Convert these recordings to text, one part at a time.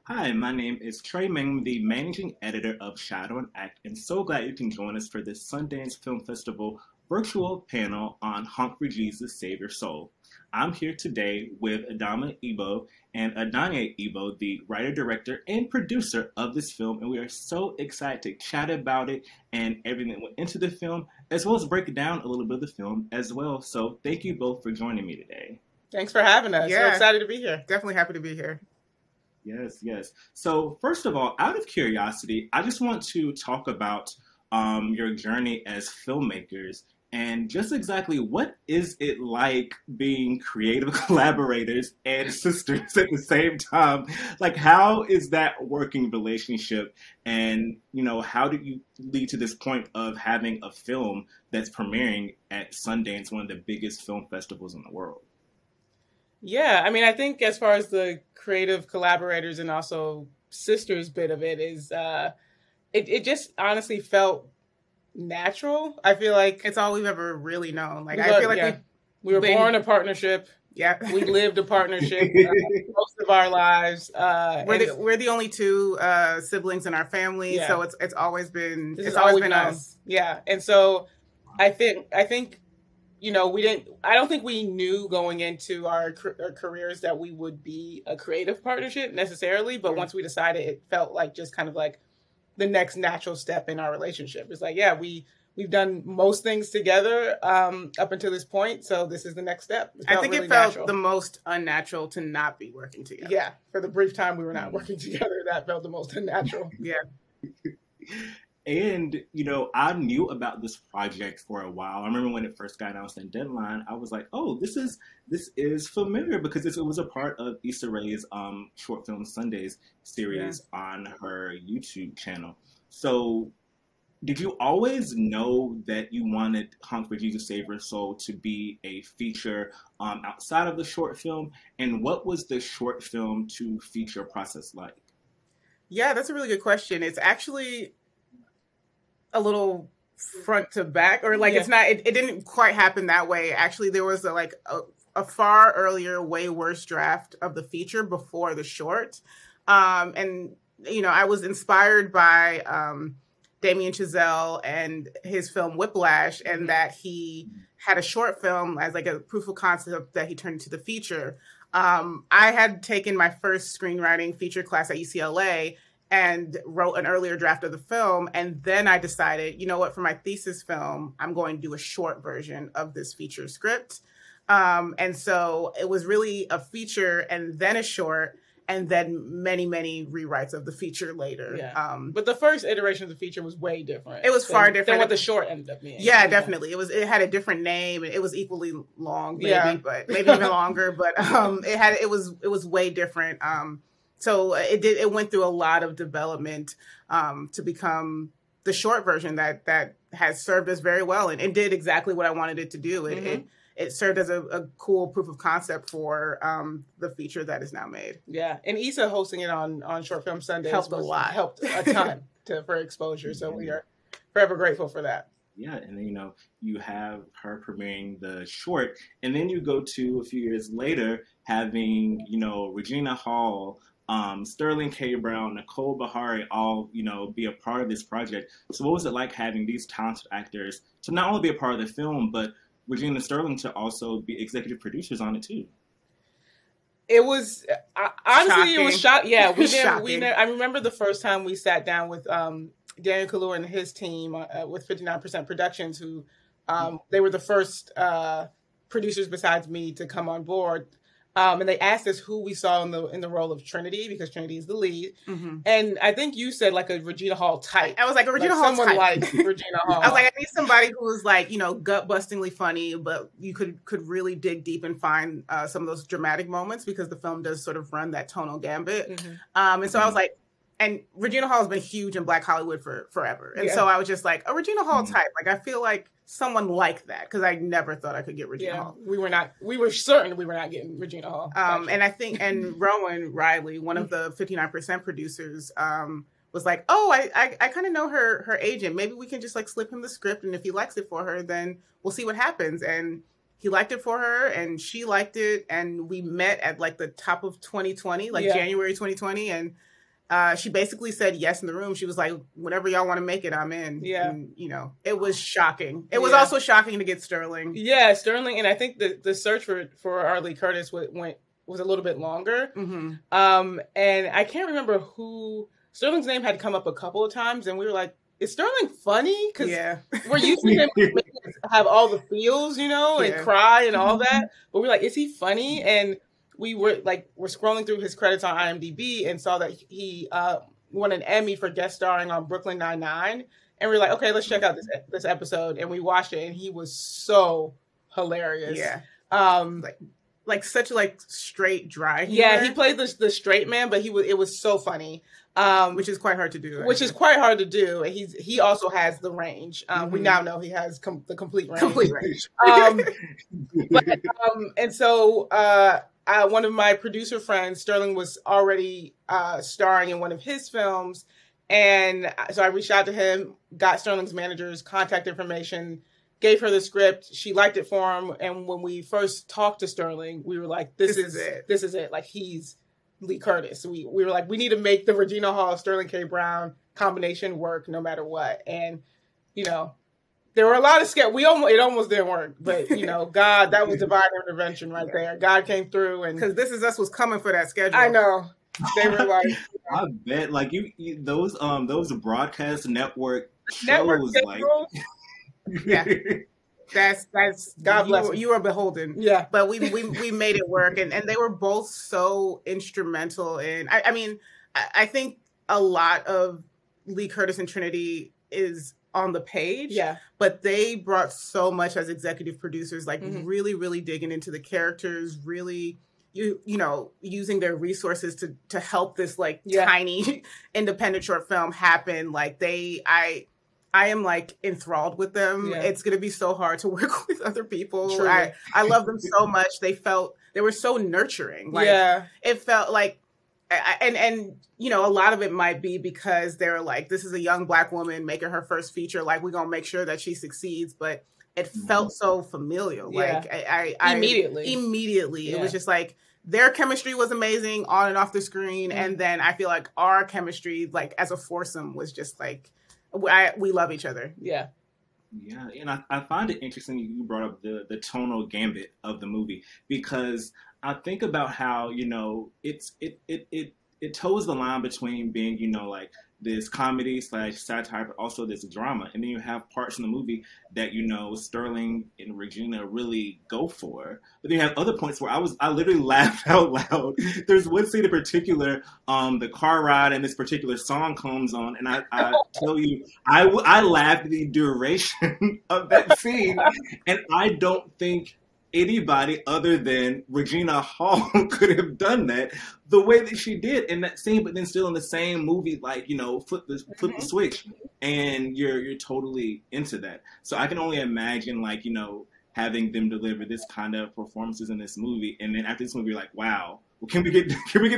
Hi, my name is Trey Mangum, the managing editor of Shadow and Act, and so glad you can join us for this Sundance Film Festival virtual panel on Honk For Jesus, Save Your Soul. I'm here today with Adamma Ebo and Adanne Ebo, the writer, director, and producer of this film, and we are so excited to chat about it and everything that went into the film, as well as break down a little bit of the film as well. So thank you both for joining me today. Thanks for having us. Yeah. We're excited to be here. Definitely happy to be here. Yes. So first of all, out of curiosity, I just want to talk about your journey as filmmakers and just exactly what is it like being creative collaborators and sisters at the same time? Like, how is that working relationship? And, how did you lead to this point of having a film that's premiering at Sundance, one of the biggest film festivals in the world? Yeah, I think as far as the creative collaborators and also sisters bit of it is, it just honestly felt natural. I feel like it's all we've ever really known. I feel like we were born a partnership. Yeah, we lived a partnership most of our lives. We're the only two siblings in our family, so it's always been us. Yeah, and so I think. I don't think we knew going into our careers that we would be a creative partnership necessarily. But once we decided, it felt like just kind of like the next natural step in our relationship. It's like, we've done most things together up until this point. So this is the next step. I think it felt the most unnatural to not be working together. Yeah. For the brief time we were not working together, that felt the most unnatural. Yeah. And, I knew about this project for a while. I remember when it first got announced in Deadline, I was like, oh, this is familiar because it was a part of Issa Rae's Short Film Sundays series on her YouTube channel. So did you always know that you wanted Honk For Jesus, Save Your Soul to be a feature outside of the short film? And what was the short film to feature process like? Yeah, that's a really good question. It's actually a little front to back, or it's not, it didn't quite happen that way. Actually, there was a far earlier, way worse draft of the feature before the short. And, I was inspired by Damien Chazelle and his film Whiplash, and that he had a short film as like a proof of concept that he turned into the feature. I had taken my first screenwriting feature class at UCLA and wrote an earlier draft of the film. And then I decided, for my thesis film, I'm going to do a short version of this feature script. And so it was really a feature and then a short, and then many, many rewrites of the feature later. Yeah. But the first iteration of the feature was way different. It was far different than what the short ended up being. Yeah, definitely. It had a different name, and it was equally long, but maybe even longer. But it was way different. So it went through a lot of development to become the short version that has served us very well and did exactly what I wanted it to do. It served as a cool proof of concept for the feature that is now made. Yeah, and Issa hosting it on Short Film Sundays helped a ton for exposure. So we are forever grateful for that. Yeah, and then, you have her premiering the short, and then you go to a few years later having, Regina Hall, Sterling K. Brown, Nicole Bahari, all, be a part of this project. So what was it like having these talented actors to not only be a part of the film, but Regina and Sterling to also be executive producers on it too? It was, honestly, shocking. It was shocking. Yeah, Shocking. I remember the first time we sat down with Daniel Kaluuya and his team with 59% Productions, who they were the first producers besides me to come on board. And they asked us who we saw in the role of Trinity, because Trinity is the lead. Mm-hmm. And I think you said like a Regina Hall type. I was like, a Regina Hall someone type. like Regina Hall. I was like, I need somebody who was like, gut-bustingly funny, but you could really dig deep and find some of those dramatic moments, because the film does sort of run that tonal gambit. Mm-hmm. And so I was like, and Regina Hall has been huge in Black Hollywood for forever. And so I was just like, a Regina Hall type. Like, I feel like someone like that, because I never thought I could get Regina Hall. We were certain we were not getting Regina Hall. And I think, and Rowan Riley, one of the 59% producers, was like, oh, I kind of know her agent. Maybe we can just like slip him the script, and if he likes it for her, then we'll see what happens. And he liked it for her and she liked it. And we met at like the top of 2020, like January 2020. And she basically said yes in the room. She was like, whenever y'all want to make it, I'm in. Yeah. And, you know, it was shocking. It was also shocking to get Sterling. Yeah, Sterling. And I think the search for our Lee Curtis was a little bit longer. Mm-hmm. And I can't remember who, Sterling's name had come up a couple of times and we were like, is Sterling funny? Because we're used to him have all the feels, you know, and cry and all that. But we're like, is he funny? And we're scrolling through his credits on IMDb and saw that he won an Emmy for guest starring on Brooklyn Nine-Nine. And we're like, okay, let's check out this episode. And we watched it and he was so hilarious. Yeah. Like such like straight dry humor. Yeah, he played the straight man, but it was so funny. Which is quite hard to do. Which is quite hard to do. And he also has the range. We now know he has the complete range. And so one of my producer friends, Sterling, was already starring in one of his films. And so I reached out to him, got Sterling's manager's contact information, gave her the script. She liked it for him. And when we first talked to Sterling, we were like, this is it. This is it. Like, he's Lee Curtis. We were like, we need to make the Regina Hall, Sterling K. Brown combination work no matter what. And, you know, there were a lot of it almost didn't work. But, you know, God, that was divine intervention right there. God came through. And because This Is Us was coming for that schedule. I know. They were like, I bet, like, those broadcast network shows, like... Yeah. That's God bless you are beholden. Yeah. But we made it work and they were both so instrumental in I think a lot of Lee Curtis and Trinity is on the page. Yeah. But they brought so much as executive producers, like really, really digging into the characters, really you know, using their resources to help this like tiny independent short film happen. Like I am like enthralled with them. Yeah. It's going to be so hard to work with other people. Truly. I love them so much. They were so nurturing. Like, it felt like, and you know, a lot of it might be because they're like, this is a young Black woman making her first feature. Like, we're going to make sure that she succeeds. But it felt so familial. Yeah. Like I immediately, it was just like, their chemistry was amazing on and off the screen. And then I feel like our chemistry, like as a foursome, was just like, we love each other. Yeah. Yeah, and I find it interesting you brought up the tonal gambit of the movie, because I think about how, you know, it toes the line between being, you know, like this comedy / satire, but also this drama. And then you have parts in the movie that, you know, Sterling and Regina really go for. But then you have other points where I literally laughed out loud. There's one scene in particular, the car ride and this particular song comes on, and I tell you, I laughed the duration of that scene. And I don't think anybody other than Regina Hall could have done that the way that she did in that scene, but then still in the same movie, like, you know, flip the switch and you're totally into that. So I can only imagine, like, you know, having them deliver this kind of performances in this movie, and then after this movie, you're like, wow, well, can we get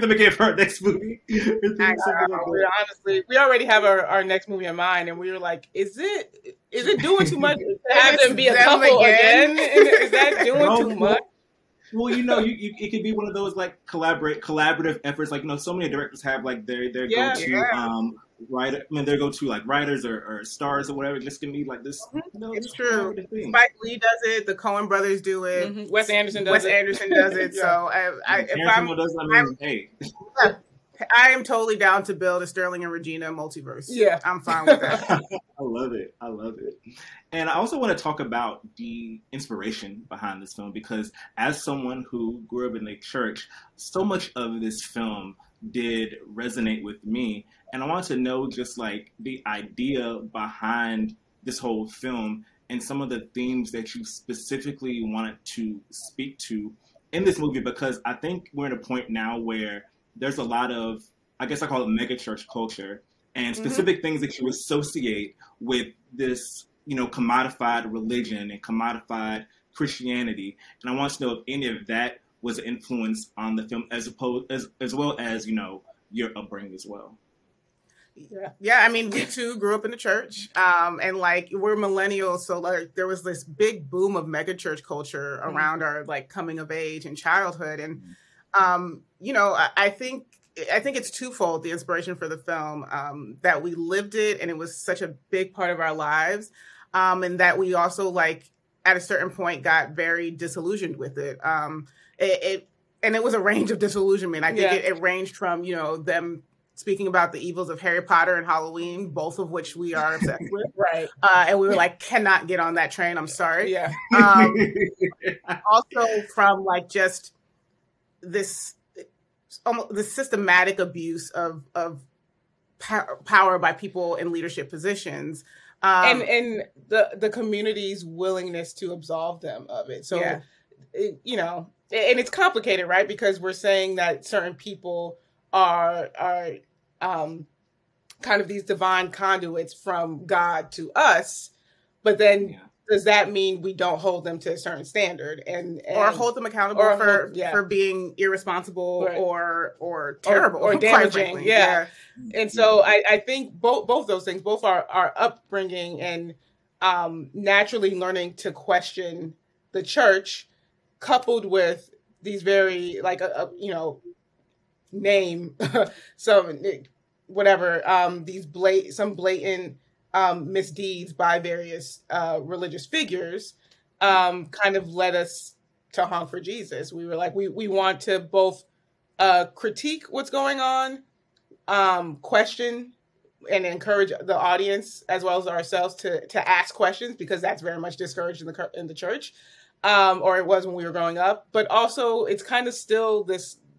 them again for our next movie? Honestly, we already have our next movie in mind, and we were like, is it doing too much to have them be a couple again? Is that doing too much? Well, you know, it could be one of those like collaborative efforts. Like, you know, so many directors have like their go-to writer. I mean, their go-to like writers or stars or whatever. Just gonna be like this. You know, it's true. Spike Lee does it. The Coen brothers do it. Mm-hmm. Wes Anderson does it. So I am totally down to build a Sterling and Regina multiverse. Yeah, I'm fine with that. I love it. And I also want to talk about the inspiration behind this film, because as someone who grew up in the church, so much of this film did resonate with me. And I want to know just like the idea behind this whole film and some of the themes that you specifically wanted to speak to in this movie, because I think we're at a point now where there's a lot of, I guess I call it megachurch culture, and specific things that you associate with this, you know, commodified religion and commodified Christianity. And I want to know if any of that was an influence on the film, as well as, you know, your upbringing as well. Yeah. I mean, we too grew up in the church, and like we're millennials, so like there was this big boom of megachurch culture around our like coming of age and childhood, and you know, I think it's twofold, the inspiration for the film, that we lived it and it was such a big part of our lives, and that we also like at a certain point got very disillusioned with it. And it was a range of disillusionment. I think it ranged from, you know, them speaking about the evils of Harry Potter and Halloween, both of which we are obsessed with. Right. And we were like, cannot get on that train. I'm sorry. Yeah. Also from like just this the systematic abuse of power by people in leadership positions. And the community's willingness to absolve them of it. So, you know, and it's complicated, right? Because we're saying that certain people are kind of these divine conduits from God to us, but then does that mean we don't hold them to a certain standard or hold them accountable for being irresponsible or terrible or damaging? Yeah. And so I think both those things, both our upbringing and naturally learning to question the church, coupled with these very like you know, name some whatever these blatant misdeeds by various religious figures kind of led us to Honk For Jesus. We were like, we want to both critique what's going on, question and encourage the audience as well as ourselves to ask questions, because that's very much discouraged in the church, or it was when we were growing up. But also, it's kind of still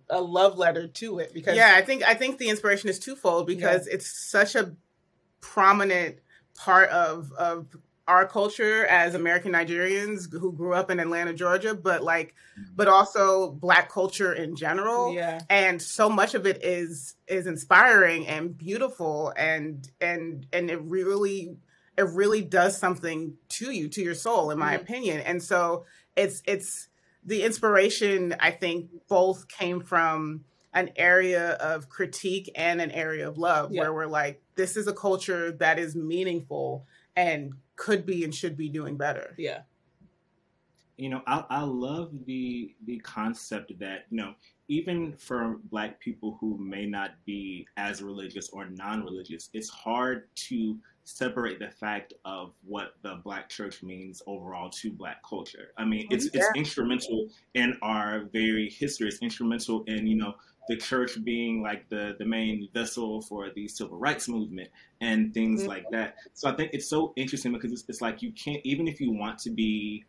a love letter to it, because I think the inspiration is twofold, because it's such a prominent part of our culture as American Nigerians who grew up in Atlanta, Georgia, but also Black culture in general. Yeah. And so much of it is inspiring and beautiful, and it really does something to you, to your soul, in my opinion. And so it's the inspiration, I think, both came from an area of critique and an area of love, where we're like, this is a culture that is meaningful and could be and should be doing better. Yeah. You know, I love the concept that, you know, even for Black people who may not be as religious or non-religious, it's hard to separate the fact of what the Black church means overall to Black culture. I mean, it's instrumental in our very history. It's instrumental in, you know, the church being like the main vessel for the civil rights movement and things like that. So I think it's so interesting, because it's like you can't, even if you want to be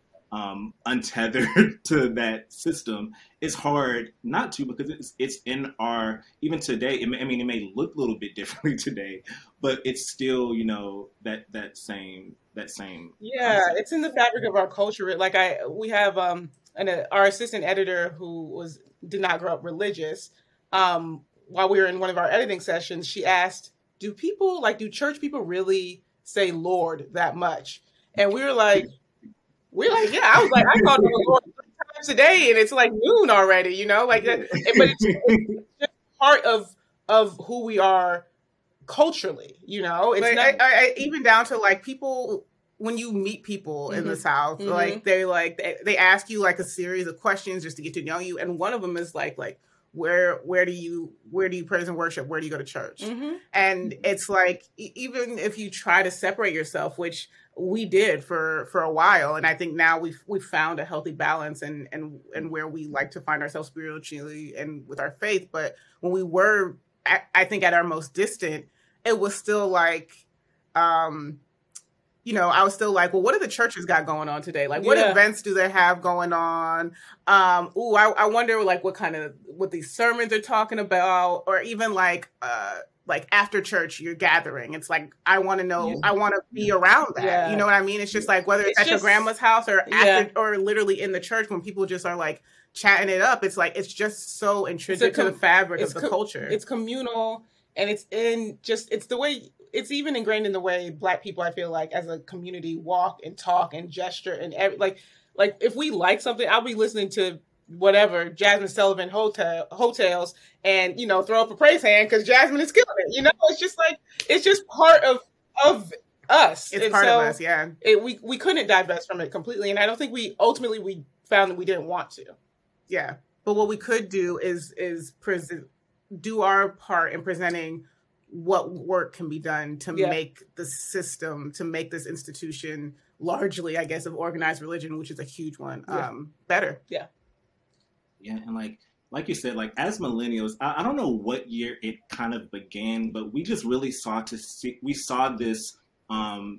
untethered to that system, it's hard not to, because it's in our, even today, it may look a little bit differently today, but it's still, you know, that same concept. It's in the fabric of our culture. Like we have our assistant editor who did not grow up religious. While we were in one of our editing sessions, she asked, do church people really say Lord that much? And we were like, yeah. I was like, I called him Lord 3 times a day, and it's like noon already, you know, like that. But it's just part of who we are culturally, you know. It's I even down to like people, when you meet people in the South, like they ask you like a series of questions just to get to know you, and one of them is like where do you praise and worship? Where do you go to church? And it's like, even if you try to separate yourself, which we did for a while, and I think now we've found a healthy balance and where we like to find ourselves spiritually and with our faith. But when we were, I think, at our most distant, it was still like, you know, I was still like, well, what do the churches got going on today? Like, what events do they have going on? I wonder like what these sermons are talking about, or even like after church, you're gathering. It's like, I want to know, I want to be around that. Yeah. You know what I mean? It's just like, whether it's at your grandma's house or after, or literally in the church, when people just are like chatting it up, it's like, it's just so intrinsic to the fabric of the culture. It's communal, and it's the way, it's even ingrained in the way Black people, I feel like, as a community, walk and talk and gesture and like if we like something, I'll be listening to whatever, Jasmine Sullivan hotels and, you know, throw up a praise hand because Jasmine is killing it. You know, it's just like, it's just part of us. It's part of us, yeah. We couldn't divest from it completely. And I don't think we found that we didn't want to. Yeah. But what we could do is do our part in presenting what work can be done to make the system, to make this institution largely, I guess, of organized religion, which is a huge one, better. Yeah. Yeah, and like you said, like as millennials, I don't know what year it kind of began, but we just really saw this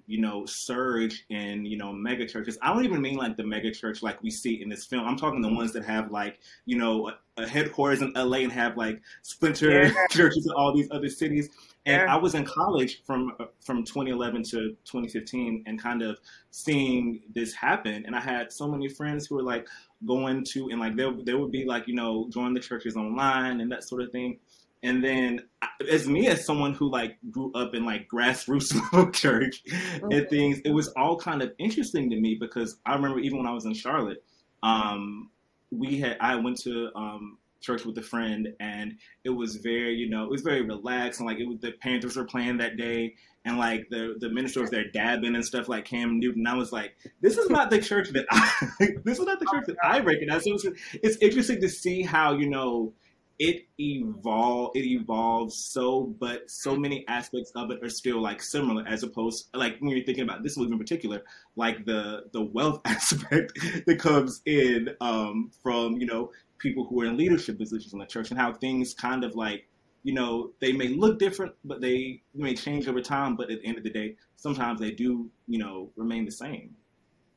you know, surge in, you know, mega churches. I don't even mean like the mega church like we see in this film. I'm talking the ones that have like, you know, a headquarters in LA and have like splinter churches in all these other cities. And I was in college from 2011 to 2015 and kind of seeing this happen. And I had so many friends who were like going to, and like there would be like, you know, join the churches online and that sort of thing. And then as someone who like grew up in like grassroots church and things, it was all kind of interesting to me because I remember even when I was in Charlotte, I went to church with a friend and it was very, you know, it was very relaxed and like the Panthers were playing that day and like the minister was there dabbing and stuff like Cam Newton. I was like, this is not the church that I recognize. So it's interesting to see how, you know, it evolves but so many aspects of it are still like similar as opposed like when you're thinking about this movie in particular, like the wealth aspect that comes in from, you know, people who are in leadership positions in the church and how things kind of like, you know, they may look different, but they may change over time. But at the end of the day, sometimes they do, you know, remain the same.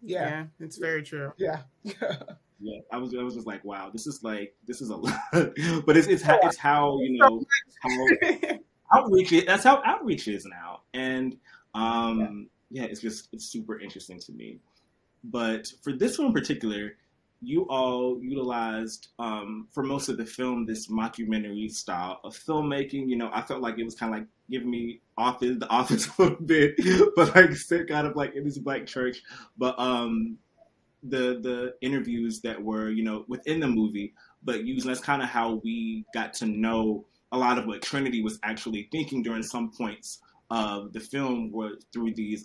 Yeah, it's very true. Yeah. Yeah, I was just like, wow, this is a lot, but it's how you know how outreach is. That's how outreach is now, and it's super interesting to me. But for this one in particular, you all utilized for most of the film this mockumentary style of filmmaking. You know, I felt like it was kind of like giving me the office a little bit, but like set kind of like in this black church, but the interviews that were, you know, within the movie, but using that's kind of how we got to know a lot of what Trinity was actually thinking during some points of the film were through these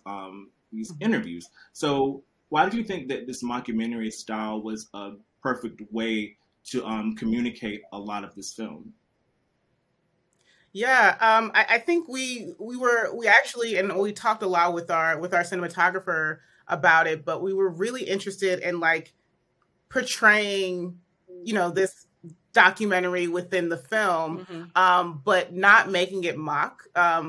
interviews. So why did you think that this mockumentary style was a perfect way to communicate a lot of this film? Yeah, I think we actually, and we talked a lot with our cinematographer about it, but we were really interested in like portraying, you know, this documentary within the film, but not making it mock.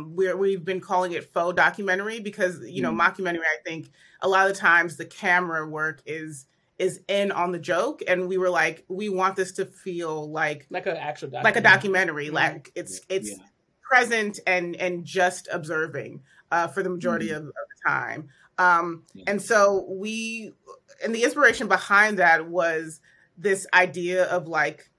We've been calling it faux documentary because, you know, mockumentary, I think a lot of the times the camera work is in on the joke, and we were like, we want this to feel like an actual documentary. Like a documentary, like it's present and just observing for the majority of the time. And so the inspiration behind that was this idea of like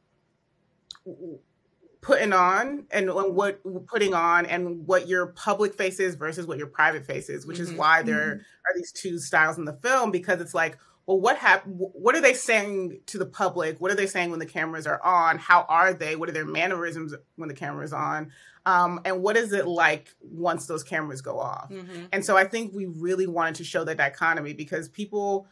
putting on and what your public face is versus what your private face is, which is why there are these two styles in the film, because it's like, well, what are they saying to the public? What are they saying when the cameras are on? How are they? What are their mannerisms when the camera is on? And what is it like once those cameras go off? And so I think we really wanted to show that dichotomy because people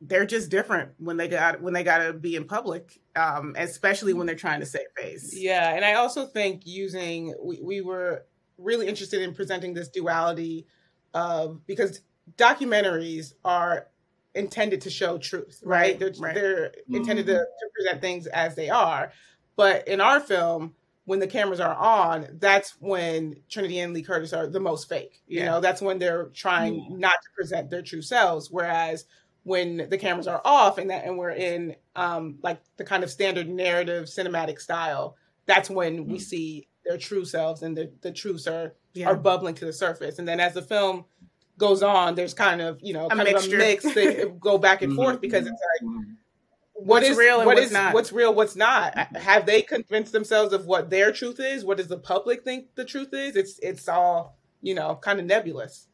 they're just different when they gotta be in public, especially when they're trying to save face. Yeah, and I also think we were really interested in presenting this duality because documentaries are intended to show truth, right? They're intended to present things as they are, but in our film, when the cameras are on, that's when Trinity and Lee Curtis are the most fake. You know, that's when they're trying not to present their true selves. Whereas when the cameras are off and we're in like the kind of standard narrative cinematic style, that's when we see their true selves and the truths are bubbling to the surface. And then as the film goes on, there's kind of, you know, a mix. They go back and forth because it's like, what's real, what's not? Have they convinced themselves of what their truth is? What does the public think the truth is? It's all, you know, kind of nebulous.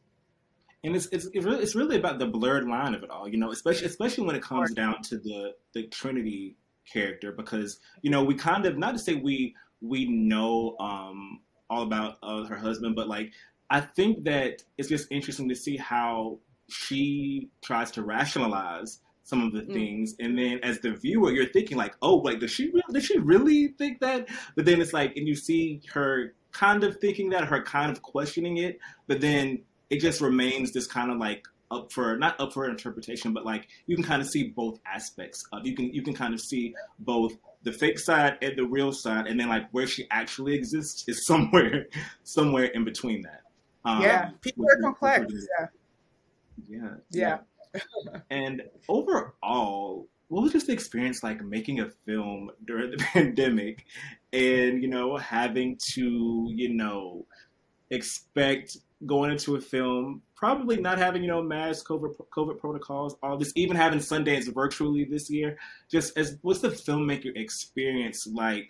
And it's really about the blurred line of it all, you know, especially when it comes down to the Trinity character, because, you know, we kind of, not to say we know all about her husband, but like I think that it's just interesting to see how she tries to rationalize some of the things, and then as the viewer, you're thinking like, oh, like does she really think that? But then it's like, and you see her kind of thinking that, her kind of questioning it, but then it just remains this kind of like not up for interpretation, but like you can kind of see both aspects of, you can kind of see both the fake side and the real side, and then like where she actually exists is somewhere in between that. People are complex. Yeah. And overall, what was just the experience like making a film during the pandemic, and, you know, having to, you know, expect going into a film, probably not having, you know, mass COVID protocols, all this, even having Sundance virtually this year, just as what's the filmmaker experience like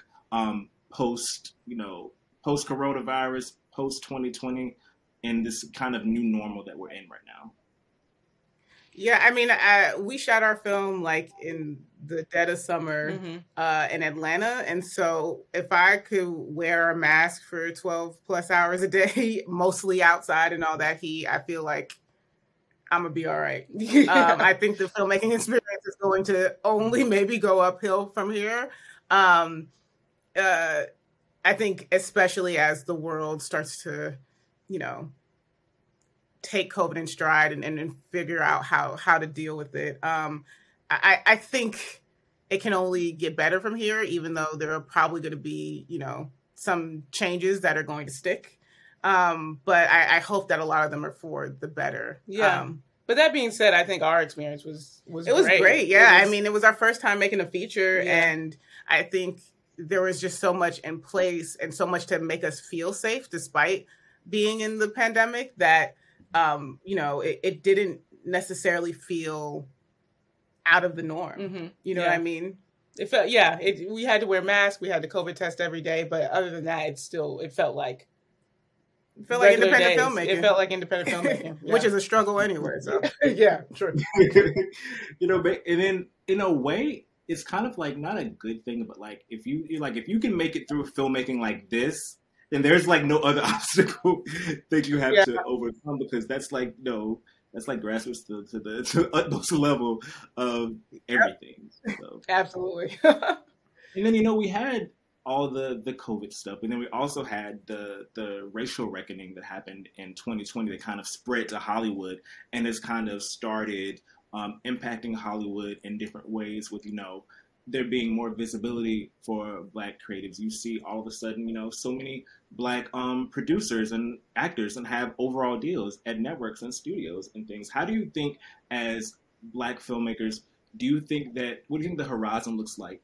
post coronavirus, post 2020, and this kind of new normal that we're in right now? Yeah, I mean, we shot our film like in the dead of summer in Atlanta. And so if I could wear a mask for 12 plus hours a day, mostly outside and all that heat, I feel like I'm going to be all right. I think the filmmaking experience is going to only maybe go uphill from here. I think especially as the world starts to, you know, take COVID in stride and figure out how to deal with it. I think it can only get better from here, even though there are probably going to be, you know, some changes that are going to stick. But I hope that a lot of them are for the better. Yeah. But that being said, I think our experience was great. Yeah. I mean, it was our first time making a feature, and I think there was just so much in place and so much to make us feel safe despite being in the pandemic that you know, it didn't necessarily feel out of the norm. You know what I mean? It felt, we had to wear masks. We had to COVID test every day. But other than that, it felt like independent filmmaking. It felt like independent filmmaking, which is a struggle anyway. So yeah, sure. You know, and then in a way, it's kind of like not a good thing, but like if you can make it through filmmaking like this, then there's like no other obstacle that you have to overcome, because that's like grassroots to the utmost level of everything. So. Absolutely. And then, you know, we had all the COVID stuff, and then we also had the racial reckoning that happened in 2020 that kind of spread to Hollywood and has kind of started impacting Hollywood in different ways, with, you know, there being more visibility for Black creatives. You see all of a sudden, you know, so many Black producers and actors and have overall deals at networks and studios and things. How do you think, as Black filmmakers, what do you think the horizon looks like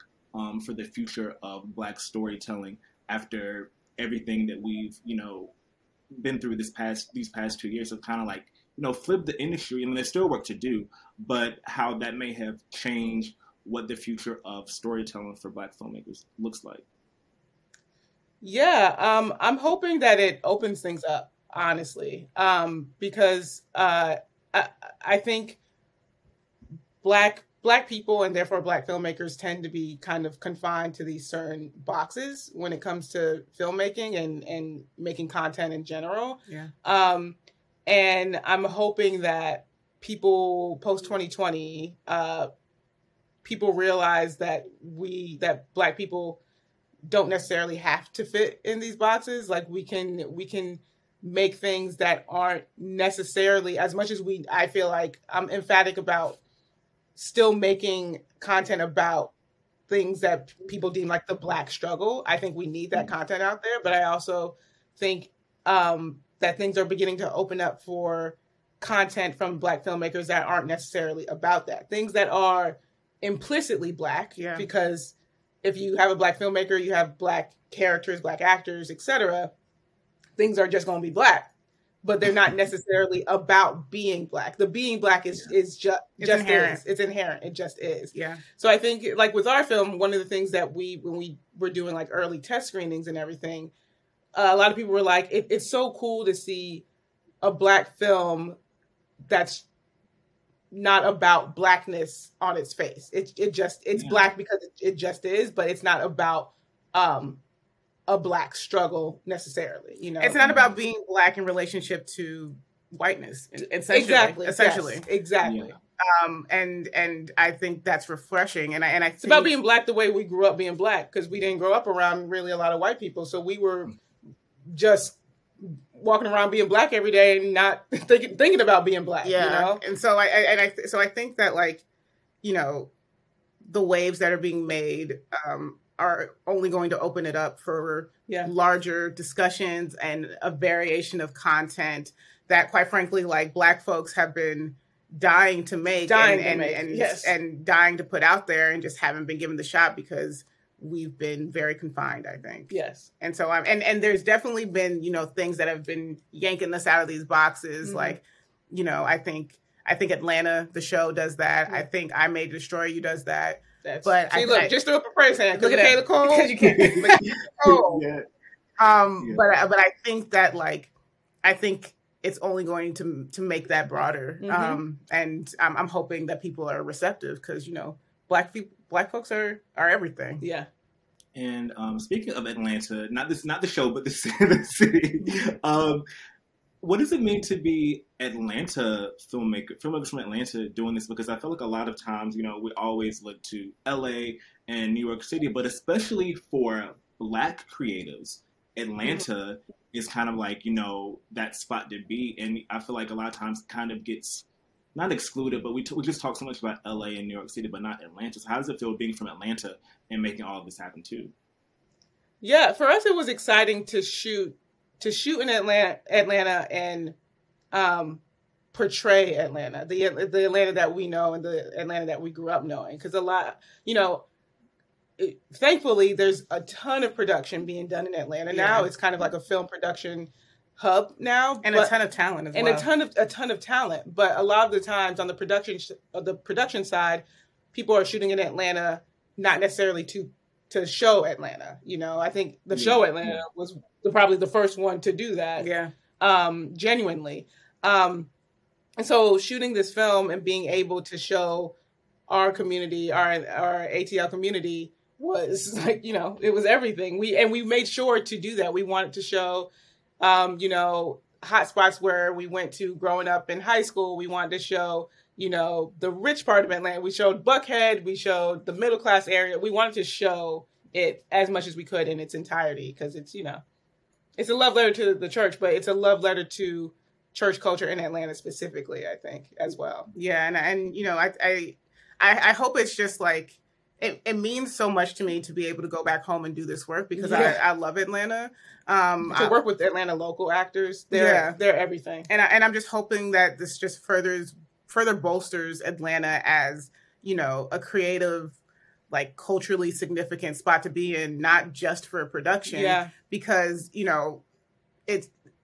for the future of Black storytelling after everything that we've, you know, been through these past 2 years of kind of like, you know, flip the industry? I mean, there's still work to do, but how that may have changed what the future of storytelling for Black filmmakers looks like. Yeah, I'm hoping that it opens things up, honestly, because I think Black people, and therefore Black filmmakers, tend to be kind of confined to these certain boxes when it comes to filmmaking and making content in general. Yeah. And I'm hoping that people post 2020, people realize that Black people don't necessarily have to fit in these boxes. Like we can make things that aren't necessarily, as much as I feel like I'm emphatic about still making content about things that people deem like the Black struggle. I think we need that content out there, but I also think that things are beginning to open up for content from Black filmmakers that aren't necessarily about that. Things that are implicitly Black, because if you have a Black filmmaker, you have Black characters, Black actors, etc. Things are just going to be Black, but they're not necessarily about being Black. The being Black is just inherent. It's inherent. It just is. Yeah. So I think, like with our film, one of the things that when we were doing like early test screenings and everything, a lot of people were like, it's so cool to see a Black film that's not about Blackness on its face. It's Black because it just is, but it's not about a Black struggle necessarily. You know, it's not about being Black in relationship to whiteness. Essentially. Yes, exactly. Yeah. And I think that's refreshing. And I think it's about being Black the way we grew up being Black, because we didn't grow up around really a lot of white people, so we were just walking around being Black every day and not thinking about being Black. Yeah, you know? And so I think that, like, you know, the waves that are being made are only going to open it up for larger discussions and a variation of content that, quite frankly, like, Black folks have been dying to make and dying to put out there, and just haven't been given the shot because we've been very confined, I think. Yes. And so and there's definitely been, you know, things that have been yanking us out of these boxes. Mm-hmm. Like, you know, I think Atlanta, the show, does that. Mm-hmm. I think I May Destroy You does that. But just throw up a praise hand. Look at that. Because you can't. But I think that, like, I think it's only going to make that broader. Mm-hmm. And I'm hoping that people are receptive, because, you know, Black folks are everything. Yeah. And speaking of Atlanta, not the show, but the city. What does it mean to be filmmakers from Atlanta doing this? Because I feel like a lot of times, you know, we always look to LA and New York City, but especially for Black creatives, Atlanta is kind of like, you know, that spot to be. And I feel like a lot of times kind of gets not excluded, but we just talk so much about LA and New York City, but not Atlanta. So how does it feel being from Atlanta and making all of this happen too? Yeah, for us, it was exciting to shoot in Atlanta and portray Atlanta, the Atlanta that we know and the Atlanta that we grew up knowing. Because a lot, you know, thankfully, there's a ton of production being done in Atlanta now. It's kind of like a film production hub now, and a ton of talent as well. And a ton of talent. But a lot of the times on the production side, people are shooting in Atlanta not necessarily to show Atlanta. You know, I think the show Atlanta was probably the first one to do that. Yeah. Genuinely. And so shooting this film and being able to show our community, our ATL community, was like, you know, it was everything. We made sure to do that. We wanted to show, you know, hot spots where we went to growing up in high school. We wanted to show, you know, the rich part of Atlanta. We showed Buckhead. We showed the middle class area. We wanted to show it as much as we could in its entirety, because it's, you know, it's a love letter to the church, but it's a love letter to church culture in Atlanta specifically, I think, as well. Yeah, and you know, I hope it's just like, it means so much to me to be able to go back home and do this work, because I love Atlanta. To work with Atlanta local actors, they're everything. And I'm just hoping that this just further bolsters Atlanta as, you know, a creative, like, culturally significant spot to be in, not just for production. Yeah. Because, you know,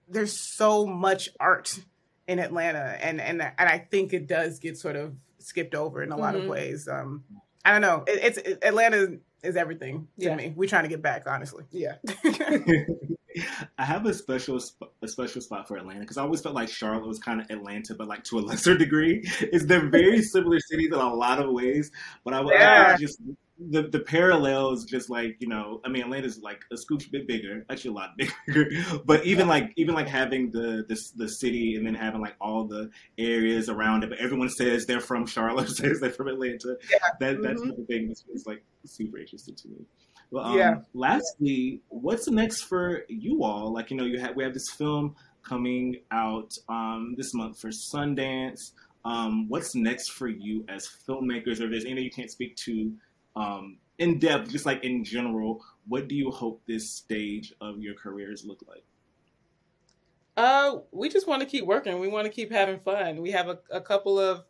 there's so much art in Atlanta, and I think it does get sort of skipped over in a lot of ways. I don't know. Atlanta is everything to me. We're trying to get back, honestly. Yeah. I have a special spot for Atlanta, because I always felt like Charlotte was kind of Atlanta, but like to a lesser degree. They're very similar cities in a lot of ways, but I just the parallels, just like, you know, I mean, Atlanta's like a scooch bit bigger, actually a lot bigger, but even like having the city and then having like all the areas around it, but everyone says they're from Charlotte, says they're from Atlanta. That type of thing is like super interesting to me. Well, lastly, what's next for you all? Like, you know, we have this film coming out this month for Sundance. What's next for you as filmmakers? Or if there's anything you can't speak to in depth, just like in general, what do you hope this stage of your careers look like? We just want to keep working. We want to keep having fun. We have a couple of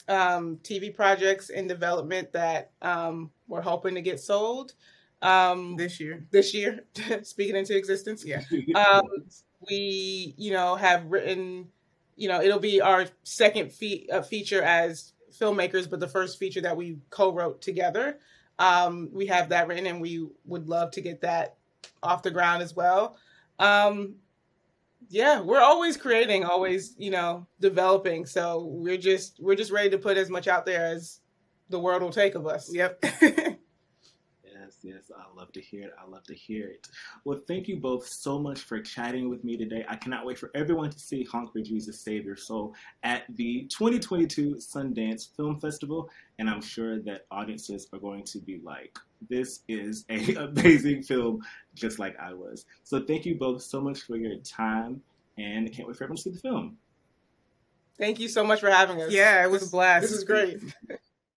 TV projects in development that we're hoping to get sold this year, speaking into existence. Yeah. We, you know, have written, you know, it'll be our second feature as filmmakers, but the first feature that we co-wrote together. We have that written, and we would love to get that off the ground as well. Yeah, we're always creating, always, developing. So we're just ready to put as much out there as the world will take of us. Yep. Yes, I love to hear it. I love to hear it. Well, thank you both so much for chatting with me today. I cannot wait for everyone to see Honk For Jesus, Save Your Soul at the 2022 Sundance Film Festival, and I'm sure that audiences are going to be like, this is an amazing film, just like I was. So thank you both so much for your time, and I can't wait for everyone to see the film. Thank you so much for having us. Yeah, it was a blast. This is great.